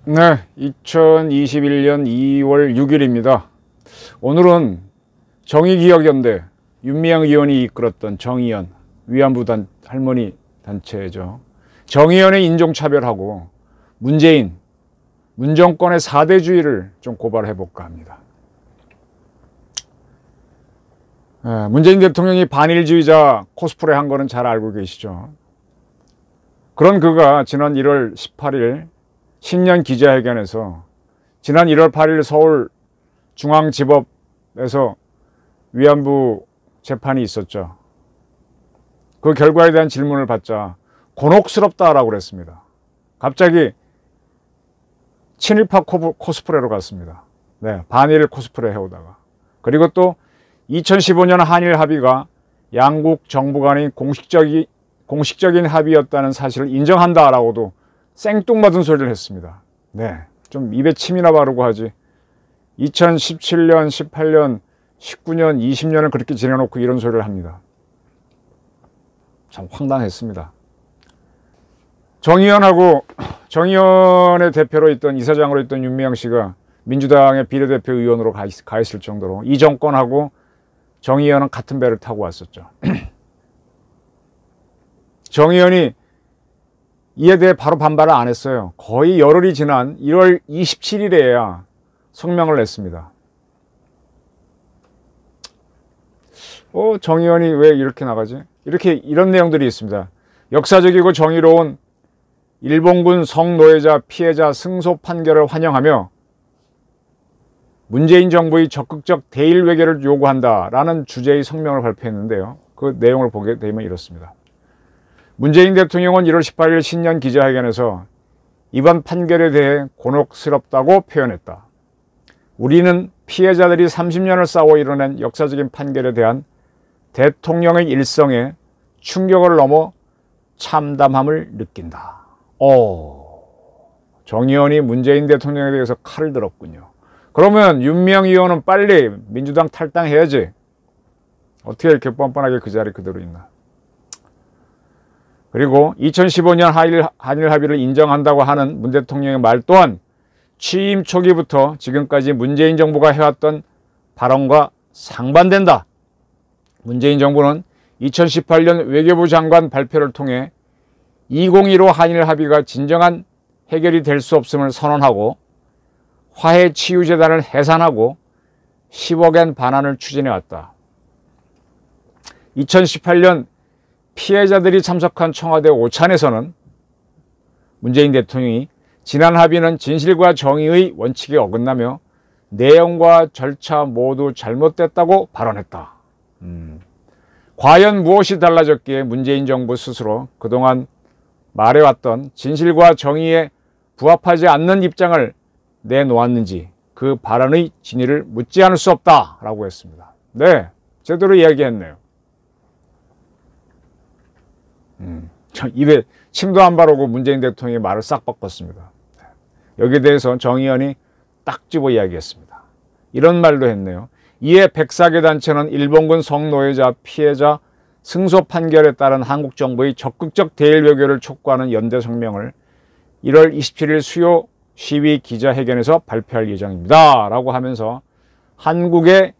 네, 2021년 2월 6일입니다. 오늘은 정의기억연대 윤미향 의원이 이끌었던 정의연 위안부 할머니 단체죠. 정의연의 인종차별하고 문재인, 문정권의 4대주의를 좀 고발해볼까 합니다. 문재인 대통령이 반일주의자 코스프레 한 거는 잘 알고 계시죠. 그런 그가 지난 1월 18일 신년 기자회견에서 지난 1월 8일 서울 중앙지법에서 위안부 재판이 있었죠. 그 결과에 대한 질문을 받자 곤혹스럽다라고 그랬습니다. 갑자기 친일파 코스프레로 갔습니다. 네, 반일 코스프레 해오다가. 그리고 또 2015년 한일 합의가 양국 정부 간의 공식적인 합의였다는 사실을 인정한다라고도 생뚱맞은 소리를 했습니다. 네, 좀 입에 침이나 바르고 하지. 2017년, 18년, 19년, 20년을 그렇게 지내놓고 이런 소리를 합니다. 참 황당했습니다. 정의연의 대표로 있던, 이사장으로 있던 윤미향 씨가 민주당의 비례대표 의원으로 가 있을 정도로 이 정권하고 정의연은 같은 배를 타고 왔었죠. 정의연이 이에 대해 바로 반발을 안 했어요. 거의 열흘이 지난 1월 27일에야 성명을 냈습니다. 정의연이 왜 이렇게 나가지? 이런 내용들이 있습니다. 역사적이고 정의로운 일본군 성노예자 피해자 승소 판결을 환영하며 문재인 정부의 적극적 대일 외교를 요구한다라는 주제의 성명을 발표했는데요. 그 내용을 보게 되면 이렇습니다. 문재인 대통령은 1월 18일 신년 기자회견에서 이번 판결에 대해 곤혹스럽다고 표현했다. 우리는 피해자들이 30년을 싸워 이뤄낸 역사적인 판결에 대한 대통령의 일성에 충격을 넘어 참담함을 느낀다. 정의연이 문재인 대통령에 대해서 칼을 들었군요. 그러면 윤미향 의원은 빨리 민주당 탈당해야지. 어떻게 이렇게 뻔뻔하게 그 자리 그대로 있나. 그리고 2015년 한일 합의를 인정한다고 하는 문 대통령의 말 또한 취임 초기부터 지금까지 문재인 정부가 해왔던 발언과 상반된다. 문재인 정부는 2018년 외교부 장관 발표를 통해 2015 한일 합의가 진정한 해결이 될 수 없음을 선언하고 화해치유재단을 해산하고 10억엔 반환을 추진해왔다. 2018년 피해자들이 참석한 청와대 오찬에서는 문재인 대통령이 지난 합의는 진실과 정의의 원칙에 어긋나며 내용과 절차 모두 잘못됐다고 발언했다. 과연 무엇이 달라졌기에 문재인 정부 스스로 그동안 말해왔던 진실과 정의에 부합하지 않는 입장을 내놓았는지 그 발언의 진위를 묻지 않을 수 없다라고 했습니다. 네, 제대로 이야기했네요. 입에 침도 안 바르고 문재인 대통령이 말을 싹 바꿨습니다. 여기에 대해서 정의연이 딱 집어 이야기했습니다. 이런 말도 했네요. 이에 104개 단체는 일본군 성노예자 피해자 승소 판결에 따른 한국 정부의 적극적 대일 외교를 촉구하는 연대 성명을 1월 27일 수요 시위 기자회견에서 발표할 예정입니다. 라고 하면서 한국의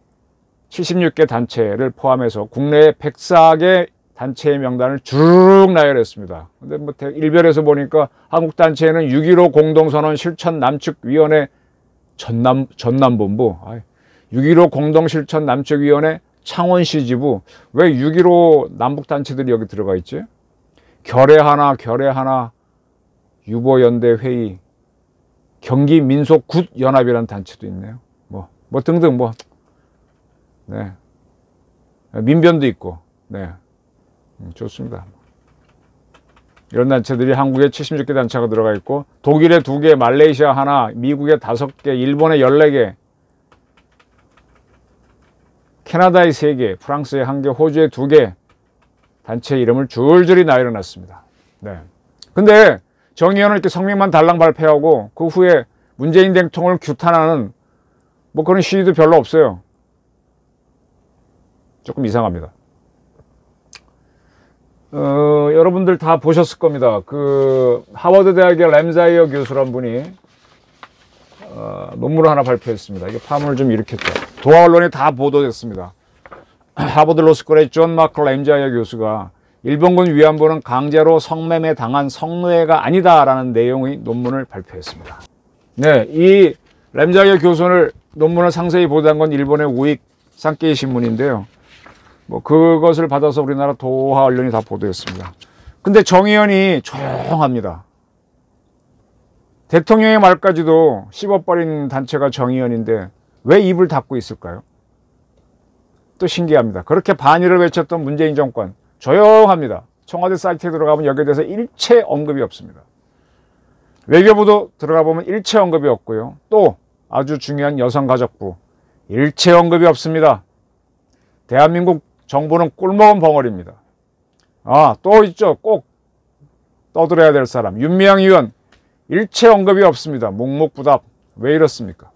76개 단체를 포함해서 국내의 104개 단체의 명단을 쭉 나열했습니다. 근데 뭐 일별에서 보니까 한국 단체에는 6.15 공동선언 실천 남측위원회 전남본부, 6.15 공동실천 남측위원회 창원시 지부, 왜 6.15 남북단체들이 여기 들어가 있지? 결의 하나, 유보연대 회의, 경기민속굿연합이라는 단체도 있네요. 뭐 등등 네. 민변도 있고, 네. 좋습니다. 이런 단체들이 한국에 76개 단체가 들어가 있고 독일에 2개, 말레이시아 하나, 미국에 5개, 일본에 14개, 캐나다에 3개, 프랑스에 1개, 호주에 2개 단체 이름을 줄줄이 나열해놨습니다. 네. 근데 정의연은 이렇게 성명만 달랑 발표하고 그 후에 문재인 대통령을 규탄하는 그런 시위도 별로 없어요. 조금 이상합니다. 여러분들 다 보셨을 겁니다. 그 하버드 대학의 램자이어 교수란 분이 논문을 하나 발표했습니다. 이게 파문을 좀 일으켰죠. 도하 언론에 다 보도됐습니다. 하버드 로스쿨의 존 마클 램자이어 교수가 일본군 위안부는 강제로 성매매 당한 성노예가 아니다라는 내용의 논문을 발표했습니다. 네, 이 램자이어 교수를 논문을 상세히 보도한 건 일본의 우익 산케이 신문인데요. 뭐 그것을 받아서 우리나라 도하 언론이 다 보도했습니다. 근데 정의연이 조용합니다. 대통령의 말까지도 씹어버린 단체가 정의연인데 왜 입을 닫고 있을까요? 또 신기합니다. 그렇게 반일을 외쳤던 문재인 정권 조용합니다. 청와대 사이트에 들어가면 여기에 대해서 일체 언급이 없습니다. 외교부도 들어가 보면 일체 언급이 없고요. 또 아주 중요한 여성가족부 일체 언급이 없습니다. 대한민국 정부는 꿀먹은 벙어리입니다. 또 있죠. 꼭 떠들어야 될 사람 윤미향 의원 일체 언급이 없습니다. 묵묵부답. 왜 이렇습니까?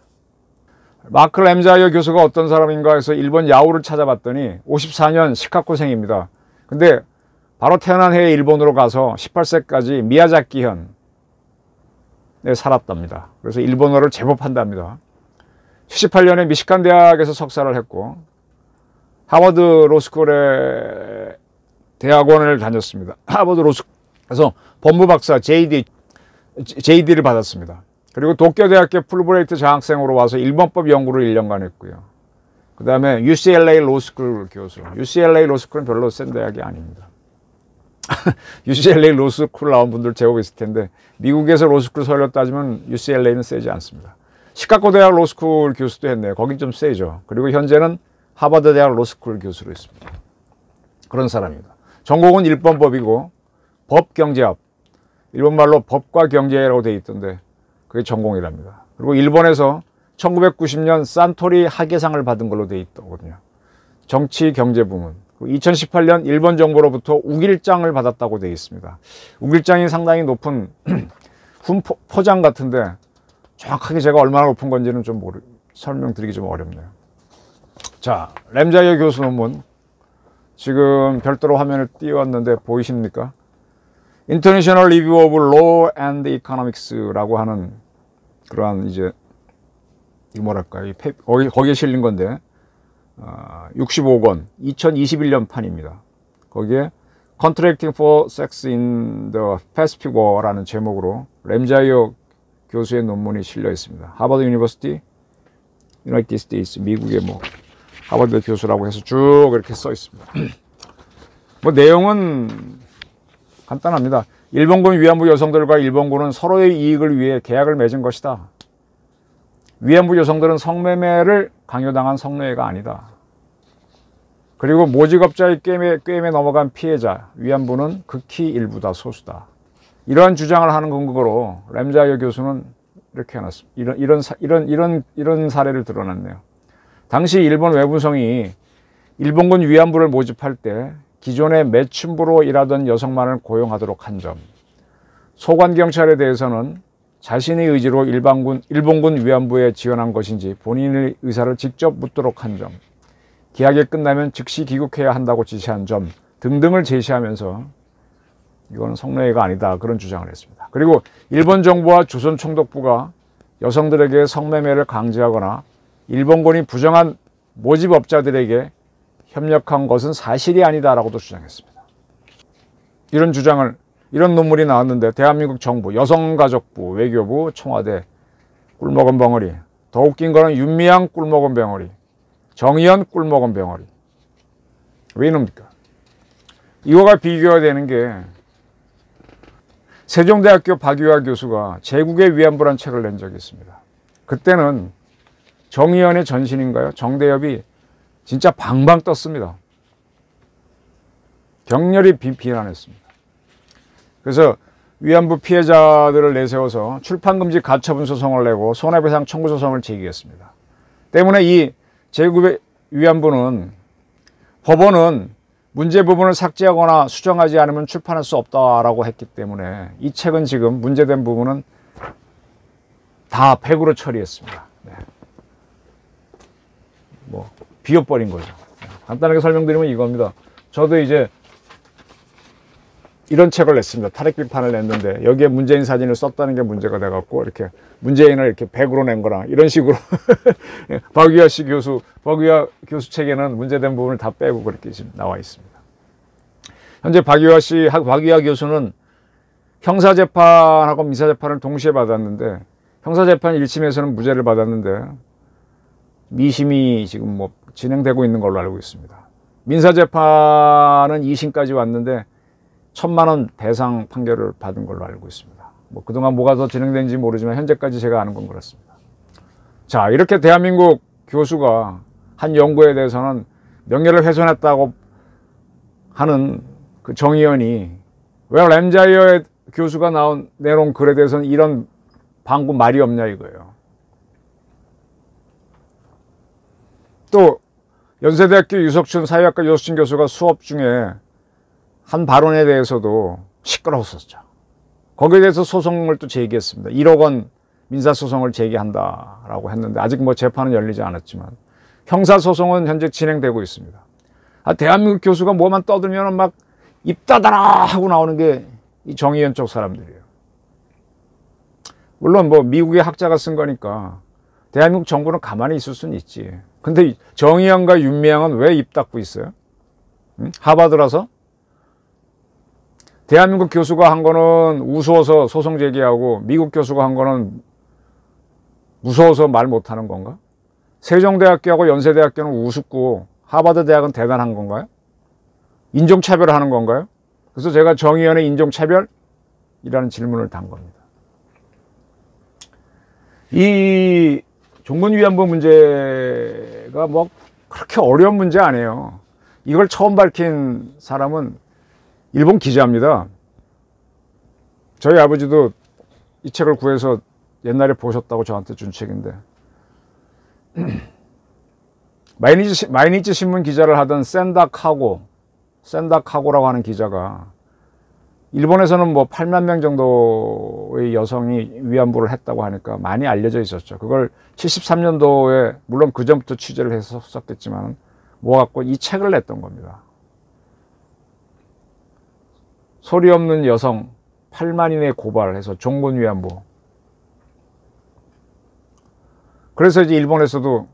마크 램자이어 교수가 어떤 사람인가 해서 일본 야후를 찾아봤더니 54년 시카고생입니다. 근데 바로 태어난 해에 일본으로 가서 18세까지 미야자키현에 살았답니다. 그래서 일본어를 제법 한답니다. 78년에 미시간 대학에서 석사를 했고 하버드 로스쿨의 대학원을 다녔습니다. 하버드 로스쿨에서 법무박사 JD를 받았습니다. 그리고 도쿄대학교 풀브레이트 장학생으로 와서 일본법 연구를 1년간 했고요. 그 다음에 UCLA 로스쿨 교수. UCLA 로스쿨은 별로 센 대학이 아닙니다. UCLA 로스쿨 나온 분들 제법 있을 텐데 미국에서 로스쿨 서열로 따지면 UCLA는 세지 않습니다. 시카고 대학 로스쿨 교수도 했네요. 거긴 좀 세죠. 그리고 현재는 하버드 대학 로스쿨 교수로 있습니다. 그런 사람입니다. 전공은 일본법이고 법경제학. 일본말로 법과 경제라고 되어 있던데 그게 전공이랍니다. 그리고 일본에서 1990년 산토리 학예상을 받은 걸로 되어 있거든요. 정치 경제 부문. 2018년 일본 정부로부터 우길장을 받았다고 되어 있습니다. 우길장이 상당히 높은 훈포장 같은데 정확하게 제가 얼마나 높은 건지는 좀 설명드리기 좀 어렵네요. 자, 램자이어 교수 논문 지금 별도로 화면을 띄웠는데 보이십니까? International Review of Law and Economics라고 하는 그러한 이제 이 뭐랄까 거기에 실린 건데 65권 2021년 판입니다. 거기에 Contracting for Sex in the Pacific War라는 제목으로 램자이어 교수의 논문이 실려 있습니다. 하버드 유니버시티, 유나이티드 스테이츠, 미국의 뭐 하버드 교수라고 해서 쭉 이렇게 써 있습니다. 뭐 내용은 간단합니다. 일본군 위안부 여성들과 일본군은 서로의 이익을 위해 계약을 맺은 것이다. 위안부 여성들은 성매매를 강요당한 성노예가 아니다. 그리고 모직업자의 꿰매 넘어간 피해자, 위안부는 극히 일부다, 소수다. 이러한 주장을 하는 근거로 램자이어 교수는 이렇게 해놨습니다. 이런 사례를 드러냈네요. 당시 일본 외무성이 일본군 위안부를 모집할 때 기존의 매춘부로 일하던 여성만을 고용하도록 한 점, 소관경찰에 대해서는 자신의 의지로 일본군 위안부에 지원한 것인지 본인의 의사를 직접 묻도록 한 점, 계약이 끝나면 즉시 귀국해야 한다고 지시한 점 등등을 제시하면서 이건 성노예가 아니다 그런 주장을 했습니다. 그리고 일본 정부와 조선 총독부가 여성들에게 성매매를 강제하거나 일본군이 부정한 모집업자들에게 협력한 것은 사실이 아니다라고도 주장했습니다. 이런 논문이 나왔는데 대한민국 정부, 여성가족부, 외교부, 청와대 꿀먹은 벙어리. 더 웃긴 거는 윤미향 꿀먹은 벙어리, 정의연 꿀먹은 벙어리. 왜 이럽니까? 이거가 비교가 되는 게 세종대학교 박유하 교수가 제국의 위안부란 책을 낸 적이 있습니다. 그때는 정의연의 전신인가요? 정대협이 진짜 방방 떴습니다. 격렬히 비난했습니다. 그래서 위안부 피해자들을 내세워서 출판금지 가처분 소송을 내고 손해배상 청구 소송을 제기했습니다. 때문에 이 제국의 위안부는 법원은 문제 부분을 삭제하거나 수정하지 않으면 출판할 수 없다라고 했기 때문에 이 책은 지금 문제된 부분은 다 폐구로 처리했습니다. 네. 뭐 비워버린 거죠. 간단하게 설명드리면 이겁니다. 저도 이제 이런 책을 냈습니다. 탈핵 비판을 냈는데 여기에 문재인 사진을 썼다는 게 문제가 돼갖고 이렇게 문재인을 이렇게 100으로 낸 거랑 이런 식으로 박유하 교수 책에는 문제된 부분을 다 빼고 그렇게 지금 나와 있습니다. 현재 박유하 교수는 형사재판하고 민사재판을 동시에 받았는데 형사재판 1심에서는 무죄를 받았는데 미심이 지금 뭐 진행되고 있는 걸로 알고 있습니다. 민사재판은 2심까지 왔는데 1,000만 원 배상 판결을 받은 걸로 알고 있습니다. 뭐 그동안 뭐가 더 진행된지 모르지만 현재까지 제가 아는 건 그렇습니다. 자, 이렇게 대한민국 교수가 한 연구에 대해서는 명예를 훼손했다고 하는 그 정의연이 왜 램자이어 교수가 내놓은 글에 대해서는 이런 방구 말이 없냐 이거예요. 또 연세대학교 유석춘 사회학과 유석춘 교수가 수업 중에 한 발언에 대해서도 시끄러웠었죠. 거기에 대해서 소송을 또 제기했습니다. 1억 원 민사소송을 제기한다라고 했는데 아직 뭐 재판은 열리지 않았지만 형사소송은 현재 진행되고 있습니다. 대한민국 교수가 뭐만 떠들면 막 입 닫아라 하고 나오는 게 이 정의연 쪽 사람들이에요. 물론 뭐 미국의 학자가 쓴 거니까 대한민국 정부는 가만히 있을 수는 있지. 근데 정의연과 윤미향은 왜 입 닫고 있어요? 응? 하버드라서? 대한민국 교수가 한 거는 우스워서 소송 제기하고 미국 교수가 한 거는 무서워서 말 못하는 건가? 세종대학교하고 연세대학교는 우습고 하버드 대학은 대단한 건가요? 인종차별하는 건가요? 그래서 제가 정의연의 인종차별이라는 질문을 단 겁니다. 이 종군위안부 문제가 뭐 그렇게 어려운 문제 아니에요. 이걸 처음 밝힌 사람은 일본 기자입니다. 저희 아버지도 이 책을 구해서 옛날에 보셨다고 저한테 준 책인데 마이니치 신문 기자를 하던 센다카고라고 하는 기자가 일본에서는 뭐 8만 명 정도의 여성이 위안부를 했다고 하니까 많이 알려져 있었죠. 그걸 73년도에 물론 그 전부터 취재를 했었겠지만 모아갖고 이 책을 냈던 겁니다. 소리 없는 여성 8만인의 고발을 해서 종군 위안부. 그래서 이제 일본에서도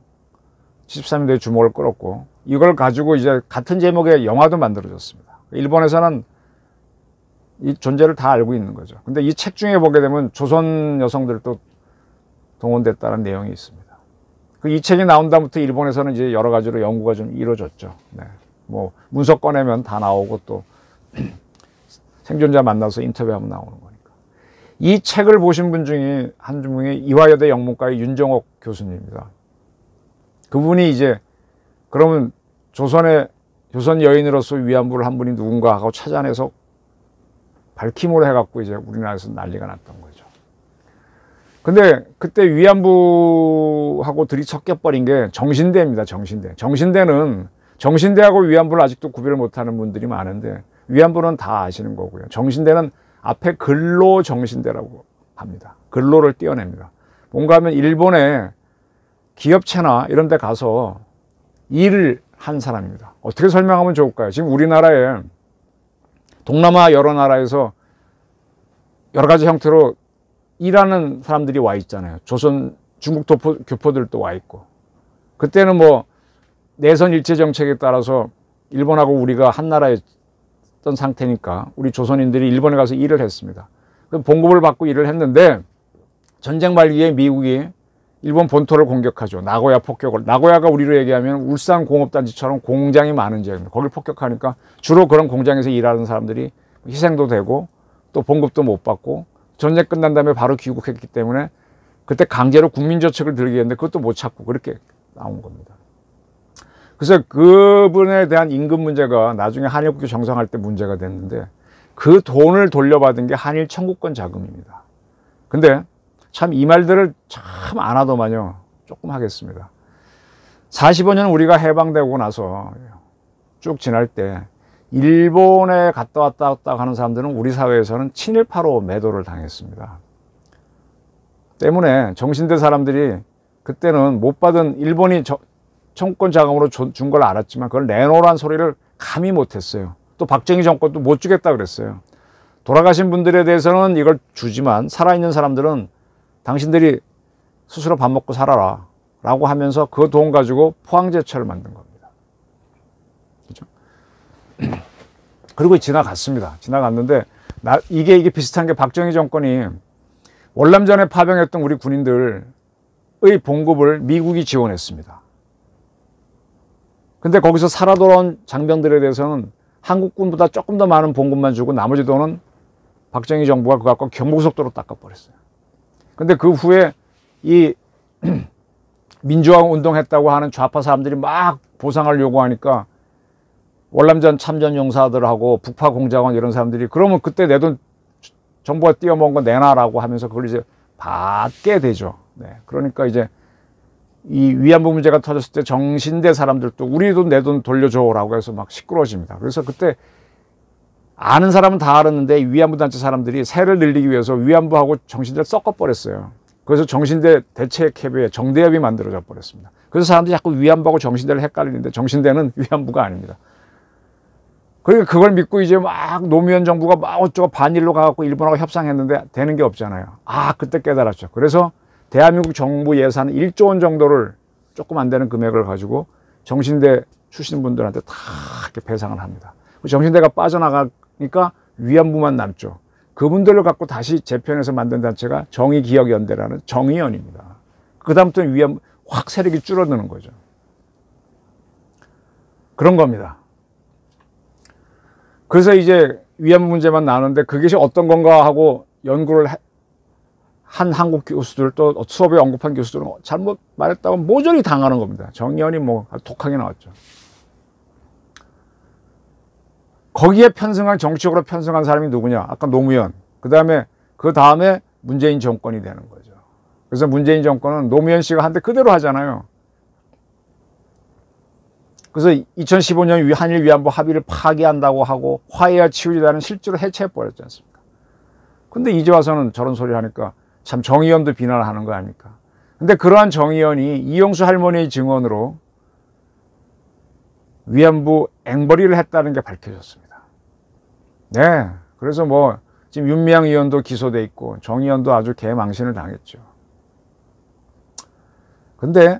73년도에 주목을 끌었고 이걸 가지고 이제 같은 제목의 영화도 만들어졌습니다. 일본에서는 이 존재를 다 알고 있는 거죠. 근데 이 책 중에 보게 되면 조선 여성들도 동원됐다는 내용이 있습니다. 이 책이 나온 다음부터 일본에서는 이제 여러 가지로 연구가 좀 이루어졌죠. 네. 뭐 문서 꺼내면 다 나오고 또 생존자 만나서 인터뷰하면 나오는 거니까. 이 책을 보신 분 중에 한 분이 이화여대 영문과의 윤정옥 교수님입니다. 그분이 이제 그러면 조선 여인으로서 위안부를 한 분이 누군가 하고 찾아내서 밝힘으로 해갖고 이제 우리나라에서 난리가 났던 거죠. 근데 그때 위안부하고 들이 섞여버린 게 정신대입니다. 정신대는 정신대하고 위안부를 아직도 구별을 못하는 분들이 많은데 위안부는 다 아시는 거고요. 정신대는 앞에 근로 정신대라고 합니다. 근로를 띄어냅니다. 뭔가 하면 일본의 기업체나 이런 데 가서 일을 한 사람입니다. 어떻게 설명하면 좋을까요? 지금 우리나라에 동남아 여러 나라에서 여러 가지 형태로 일하는 사람들이 와 있잖아요. 조선, 중국 교포들도 와 있고. 그때는 뭐 내선 일체 정책에 따라서 일본하고 우리가 한 나라였던 상태니까 우리 조선인들이 일본에 가서 일을 했습니다. 봉급을 받고 일을 했는데 전쟁 말기에 미국이 일본 본토를 공격하죠. 나고야 폭격을. 나고야가 우리로 얘기하면 울산 공업단지처럼 공장이 많은 지역입니다. 거길 폭격하니까 주로 그런 공장에서 일하는 사람들이 희생도 되고 또 봉급도 못 받고 전쟁 끝난 다음에 바로 귀국했기 때문에 그때 강제로 국민저축을 들게 했는데 그것도 못 찾고 그렇게 나온 겁니다. 그래서 그분에 대한 임금 문제가 나중에 한일국교 정상할 때 문제가 됐는데 그 돈을 돌려받은 게 한일 청구권 자금입니다. 근데 참 이 말들을 참 안 하더만요. 조금 하겠습니다. 45년 우리가 해방되고 나서 쭉 지날 때 일본에 갔다 왔다 하는 사람들은 우리 사회에서는 친일파로 매도를 당했습니다. 때문에 정신대 사람들이 그때는 못 받은 일본이 청구권 자금으로 준 걸 알았지만 그걸 내놓으라는 소리를 감히 못했어요. 또 박정희 정권도 못 주겠다 그랬어요. 돌아가신 분들에 대해서는 이걸 주지만 살아있는 사람들은 당신들이 스스로 밥 먹고 살아라 라고 하면서 그 돈 가지고 포항제철을 만든 겁니다. 그렇죠? 그리고 지나갔습니다. 지나갔는데 이게 비슷한 게 박정희 정권이 월남전에 파병했던 우리 군인들의 봉급을 미국이 지원했습니다. 근데 거기서 살아 돌아온 장병들에 대해서는 한국군보다 조금 더 많은 봉급만 주고 나머지 돈은 박정희 정부가 그거 갖고 경부고속도로 닦아버렸어요. 근데 그 후에 이 민주화 운동했다고 하는 좌파 사람들이 막 보상을 요구하니까 월남전 참전 용사들하고 북파 공작원 이런 사람들이 그러면 그때 내 돈 정부가 띄어먹은 거 내놔라고 하면서 그걸 이제 받게 되죠. 네. 그러니까 이제 이 위안부 문제가 터졌을 때 정신대 사람들도 우리도 내 돈 돌려줘라고 해서 막 시끄러워집니다. 그래서 그때 아는 사람은 다 알았는데 위안부 단체 사람들이 세를 늘리기 위해서 위안부하고 정신대를 섞어버렸어요. 그래서 정신대 대책협의회 정대협이 만들어져 버렸습니다. 그래서 사람들이 자꾸 위안부하고 정신대를 헷갈리는데 정신대는 위안부가 아닙니다. 그러니까 그걸 믿고 이제 막 노무현 정부가 막 어쩌고 반일로 가갖고 일본하고 협상했는데 되는 게 없잖아요. 아, 그때 깨달았죠. 그래서 대한민국 정부 예산 1조 원 정도를 조금 안 되는 금액을 가지고 정신대 출신 분들한테 다 이렇게 배상을 합니다. 정신대가 빠져나가니까 위안부만 남죠. 그분들을 갖고 다시 재편해서 만든 단체가 정의기억연대라는 정의연입니다. 그 다음부터는 위안부 확 세력이 줄어드는 거죠. 그런 겁니다. 그래서 이제 위안부 문제만 나오는데 그것이 어떤 건가 하고 연구를 한 한국 교수들 또 수업에 언급한 교수들은 잘못 말했다고 모조리 당하는 겁니다. 정의연이 뭐 독하게 나왔죠. 거기에 편승한 정치적으로 편승한 사람이 누구냐? 아까 노무현. 그 다음에 문재인 정권이 되는 거죠. 그래서 문재인 정권은 노무현 씨가 한 대 그대로 하잖아요. 그래서 2015년 한일 위안부 합의를 파기한다고 하고 화해와 치유리다는 실제로 해체해버렸지 않습니까? 근데 이제 와서는 저런 소리 하니까 참 정의연도 비난을 하는 거 아닙니까? 근데 그러한 정의연이 이용수 할머니의 증언으로 위안부 앵벌이를 했다는 게 밝혀졌습니다. 네. 그래서 뭐 지금 윤미향 의원도 기소돼 있고 정의연도 아주 개망신을 당했죠. 근데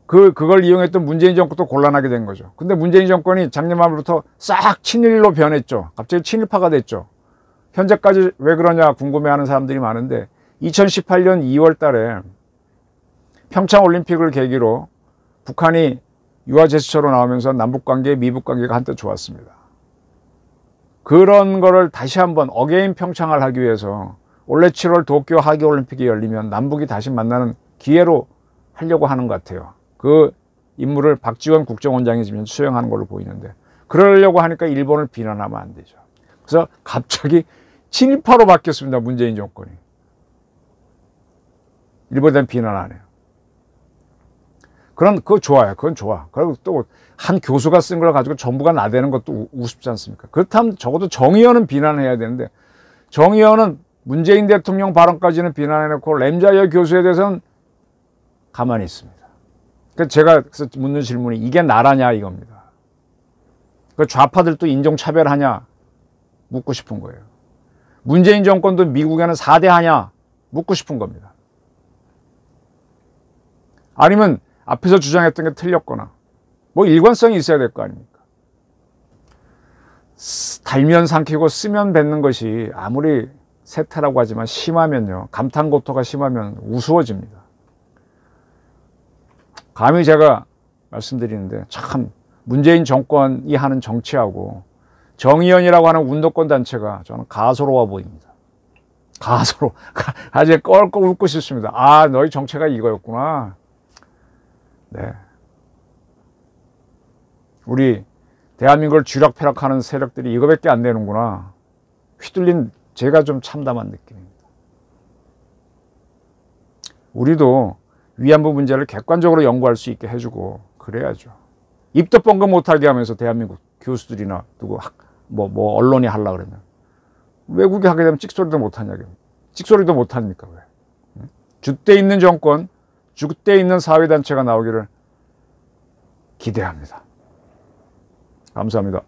그걸 이용했던 문재인 정권도 곤란하게 된 거죠. 근데 문재인 정권이 작년 말부터 싹 친일로 변했죠. 갑자기 친일파가 됐죠. 현재까지 왜 그러냐 궁금해하는 사람들이 많은데 2018년 2월 달에 평창올림픽을 계기로 북한이 유화 제스처로 나오면서 남북관계, 미북관계가 한때 좋았습니다. 그런 거를 다시 한번 어게인 평창을 하기 위해서 올해 7월 도쿄 하계올림픽이 열리면 남북이 다시 만나는 기회로 하려고 하는 것 같아요. 그 임무를 박지원 국정원장이 지금 수행하는 걸로 보이는데 그러려고 하니까 일본을 비난하면 안 되죠. 그래서 갑자기 친일파로 바뀌었습니다. 문재인 정권이. 일본에 대한 비난 안 해요. 그거 좋아요. 그건 좋아. 그리고 또 한 교수가 쓴 걸 가지고 전부가 나대는 것도 우습지 않습니까? 그렇다면 적어도 정의연은 비난을 해야 되는데 정의연은 문재인 대통령 발언까지는 비난해놓고 램자이어 교수에 대해서는 가만히 있습니다. 그래서 제가 묻는 질문이 이게 나라냐 이겁니다. 그 좌파들도 인종차별하냐 묻고 싶은 거예요. 문재인 정권도 미국에는 4대하냐 묻고 싶은 겁니다. 아니면 앞에서 주장했던 게 틀렸거나 뭐 일관성이 있어야 될 거 아닙니까? 달면 삼키고 쓰면 뱉는 것이 아무리 세태라고 하지만 심하면요. 감탄고토가 심하면 우스워집니다. 감히 제가 말씀드리는데 참 문재인 정권이 하는 정치하고 정의연이라고 하는 운동권 단체가 저는 가소로워 보입니다. 가소로. 아주 껄껄 웃고 싶습니다. 아, 너희 정체가 이거였구나. 네. 우리 대한민국을 쥐락펴락하는 세력들이 이거밖에 안 되는구나. 휘둘린 제가 좀 참담한 느낌입니다. 우리도 위안부 문제를 객관적으로 연구할 수 있게 해주고 그래야죠. 입도 뻥긋 못하게 하면서 대한민국 교수들이나 누구 언론이 하려고 그러면 외국이 하게 되면 찍소리도 못하냐. 찍소리도 못합니까? 왜? 줏대 있는 정권, 줏대 있는 사회단체가 나오기를 기대합니다. 감사합니다.